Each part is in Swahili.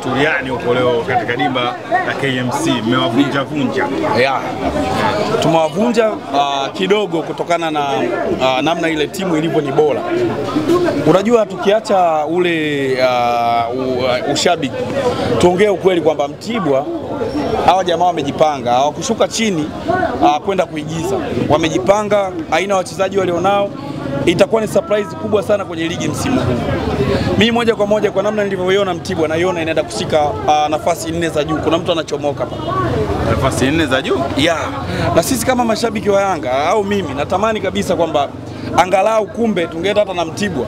Tuliani huko leo katika dimba la KMC mmewavunja. Yeah. Tumewavunja kidogo kutokana na namna ile timu ilivyo ni bora. Unajua tukiacha ule ushabiki, tuongee ukweli kwamba Mtibwa hawa jamaa wamejipanga, hawakushuka chini kwenda kuigiza. Wamejipanga, aina wachezaji walionao itakuwa ni surprise kubwa sana kwenye ligi msimu huu. Mimi moja kwa moja kwa namna nilivyoiona Mtibwa naiona inaenda kushika nafasi 4 za juu. Kuna mtu anachomoka hapa. Nafasi 4 za juu? Yeah. Na sisi kama mashabiki wa Yanga au mimi natamani kabisa kwamba angalau kumbe tungeenda hata na Mtibwa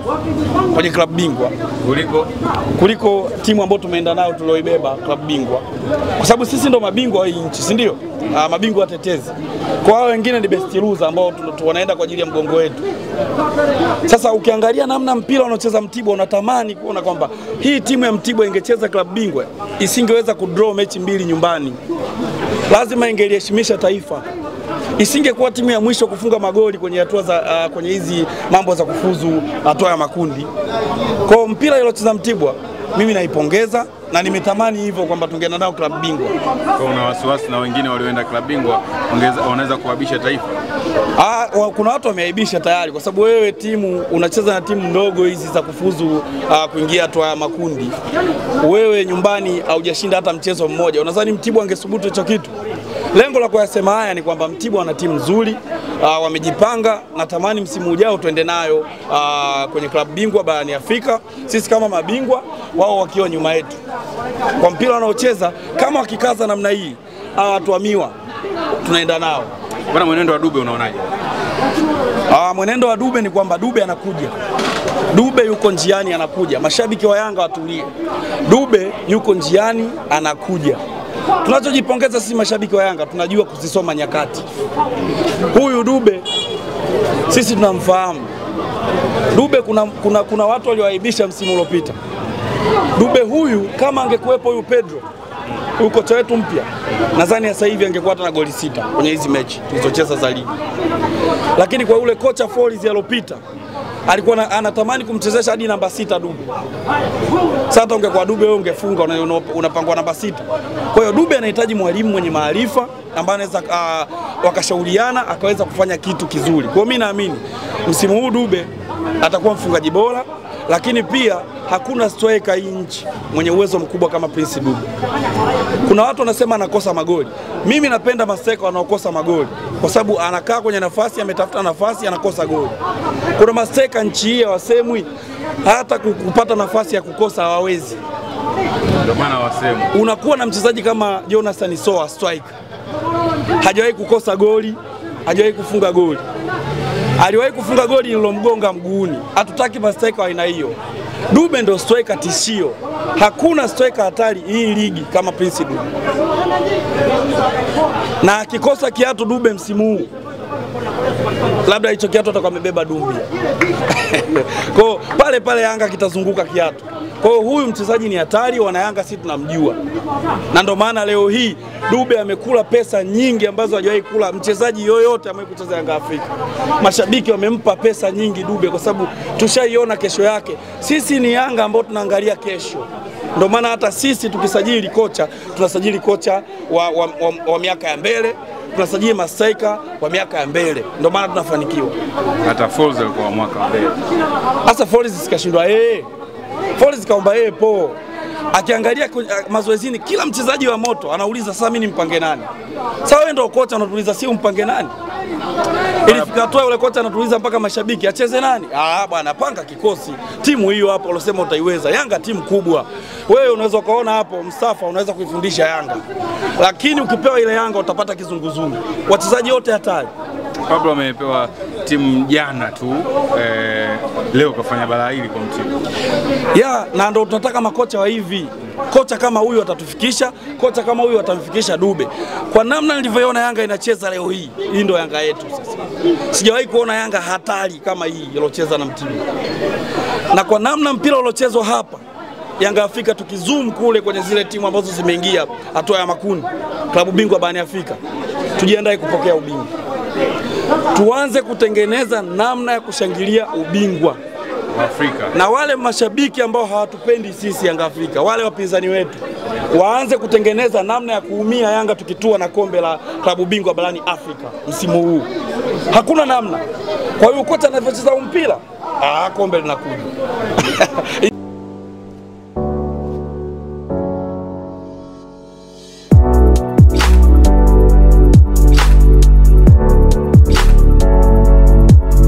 kwenye klabu bingwa kuliko timu ambayo tumeenda nayo tulioibeba klabu bingwa, kwa sababu sisi ndo mabingwa wa hii nchi, si ndio? Mabingwa watetezi. Kwa hao wengine ni best loser ambao wanaenda kwa ajili ya mgongo wetu. Sasa ukiangalia namna mpira unaocheza Mtibwa unatamani kuona kwamba hii timu ya Mtibwa ingecheza klabu bingwa isingeweza kudraw mechi 2 nyumbani. Lazima ingeliheshimisha taifa. Isingekuwa timu ya mwisho kufunga magoli kwenye hatua za kwenye hizi mambo za kufuzu hatua ya makundi. Kwa mpira iliocheza Mtibwa mimi naipongeza na nimetamani hivyo kwamba tungeenda nao klabu bingwa. Kwa una wasiwasi na wengine walioenda klabu bingwa wanaweza kuaibisha taifa? Kuna watu wameaibisha tayari, kwa sababu wewe timu unacheza na timu ndogo hizi za kufuzu kuingia hatua ya makundi. Wewe nyumbani haujashinda hata mchezo mmoja. Unadhani Mtibwa angesubutu hicho kitu? Lengo la kuyasema haya ni kwamba Mtibwa wana timu nzuri, wamejipanga. Natamani msimu ujao tuende nayo kwenye klabu bingwa barani Afrika, sisi kama mabingwa, wao wakiwa nyuma yetu. Kwa mpira wanaocheza kama wakikaza namna hii, watu wa Miwa tunaenda nao. Bwana, mwenendo wa Dube unaonaje? Mwenendo wa Dube ni kwamba Dube anakuja. Dube yuko njiani anakuja. Mashabiki wa Yanga watulie. Dube yuko njiani anakuja. Tunachojipongeza sisi mashabiki wa Yanga, tunajua kuzisoma nyakati. Huyu Dube sisi tunamfahamu. Dube kuna watu walioaibisha msimu uliopita. Dube huyu kama angekuepo huyu Pedro, huyu kocha wetu mpya, nadhani sasa hivi angekuwa hata na goli 6 kwenye hizi mechi tulizocheza za ligi. Lakini kwa ule kocha Folz aliyopita alikuwa anatamani kumchezesha hadi namba 6 Dube. Sasa ungekuwa Dube wewe ungefunga, unapangwa namba 6. Kwa hiyo Dube anahitaji mwalimu mwenye maarifa ambaye anaweza wakashauriana akaweza kufanya kitu kizuri. Kwa hiyo mimi naamini msimu huu Dube atakuwa mfungaji bora, lakini pia hakuna striker hii nchi mwenye uwezo mkubwa kama Prince Dube. Kuna watu wanasema anakosa magoli. Mimi napenda mastrika wanaokosa magoli, kwa sababu anakaa kwenye nafasi, ametafuta nafasi, anakosa goli. Kuna mastrika nchi hii wasemwi hata kupata nafasi ya kukosa hawawezi. Ndio maana wasemwi. Unakuwa na mchezaji kama Jonathan Soa, striker. Hajawahi kukosa goli, hajawahi kufunga goli. Aliwahi kufunga goli lilomgonga mguuni. Hatutaki mastrika wa aina hiyo. Dube ndo striker tishio. Hakuna striker hatari hii ligi kama Prince Dube. Na akikosa kiatu Dube msimu huu, labda hicho kiatu atakuwa amebeba Dumbia. Kwa pale Yanga kitazunguka kiatu. Kwa hiyo huyu mchezaji ni hatari, wana Yanga sisi tunamjua. Na ndio maana leo hii Dube amekula pesa nyingi ambazo hajawahi kula mchezaji yoyote ambaye kucheza Yanga Afrika. Mashabiki wamempa pesa nyingi Dube kwa sababu tushaiona kesho yake. Sisi ni Yanga ambao tunaangalia kesho. Ndio maana hata sisi tukisajili kocha, tunasajili kocha wa miaka ya mbele, tunasajili mastrika wa miaka ya mbele. Ndio maana tunafanikiwa. Hata Folz alikuwa mwaka wa mbele. Sasa Folz sikashindwa Folz kaomba po. Akiangalia mazoezini kila mchezaji wa moto anauliza sasa mimi nimpange nani? Sasa wewe ndio kocha unatuuliza si umpange nani? Ilifika tu yule kocha anatuuliza mpaka mashabiki acheze nani? Bwana panga kikosi. Timu hiyo hapo ulosema utaiweza. Yanga timu kubwa. Wewe unaweza kaona hapo Mustafa unaweza kuifundisha Yanga. Lakini ukipewa ile Yanga utapata kizunguzungu. Wachezaji wote hatari. Pablo amepewa timu jana tu, leo kafanya balaa hili kwa Mtibwa. Na ndio tunataka makocha wa hivi. Kocha kama huyu atatufikisha, kocha kama huyu atamfikisha Dube. Kwa namna nilivyoona Yanga inacheza leo hii, hii ndio Yanga yetu sasa. Sijawahi kuona Yanga hatari kama hii iliyocheza na Mtibwa. Na kwa namna mpira uliochezwa hapa, Yanga Afrika tukizoom kule kwenye zile timu ambazo zimeingia hatua ya makundi, klabu bingwa barani Afrika, tujiandae kupokea ubingwa. Tuanze kutengeneza namna ya kushangilia ubingwa. wa Afrika. Na wale mashabiki ambao hawatupendi sisi Yanga Afrika, wale wapinzani wetu, waanze kutengeneza namna ya kuumia Yanga tukitua na kombe la klabu bingwa barani Afrika msimu huu. Hakuna namna. Kwa hiyo kocha anavyocheza mpira, kombe linakuja.